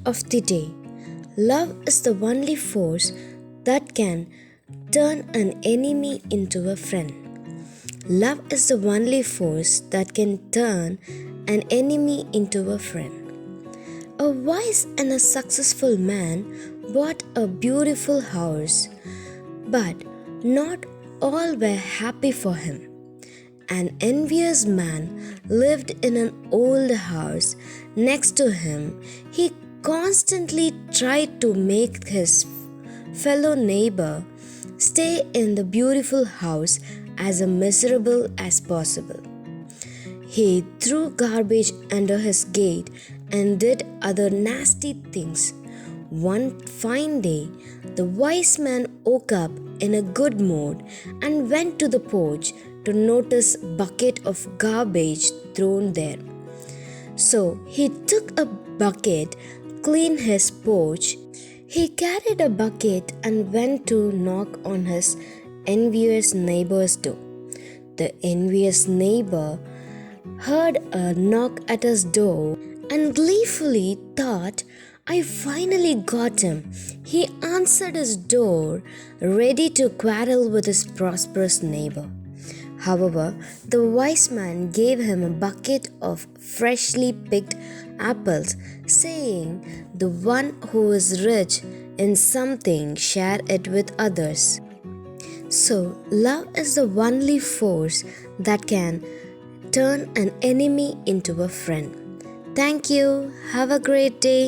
of the day. Love is the only force that can turn an enemy into a friend. Love is the only force that can turn an enemy into a friend. A wise and a successful man bought a beautiful house, but not all were happy for him. An envious man lived in an old house next to him. He constantly tried to make his fellow neighbor stay in the beautiful house as miserable as possible. He threw garbage under his gate and did other nasty things. One fine day, the wise man woke up in a good mood and went to the porch to notice a bucket of garbage thrown there. So he took a bucket, cleaned his porch. He carried a bucket and went to knock on his envious neighbor's door. The envious neighbor heard a knock at his door and gleefully thought, "I finally got him." He answered his door, ready to quarrel with his prosperous neighbor. However, the wise man gave him a bucket of freshly picked apples, saying, "The one who is rich in something, share it with others." So, love is the only force that can turn an enemy into a friend. Thank you. Have a great day.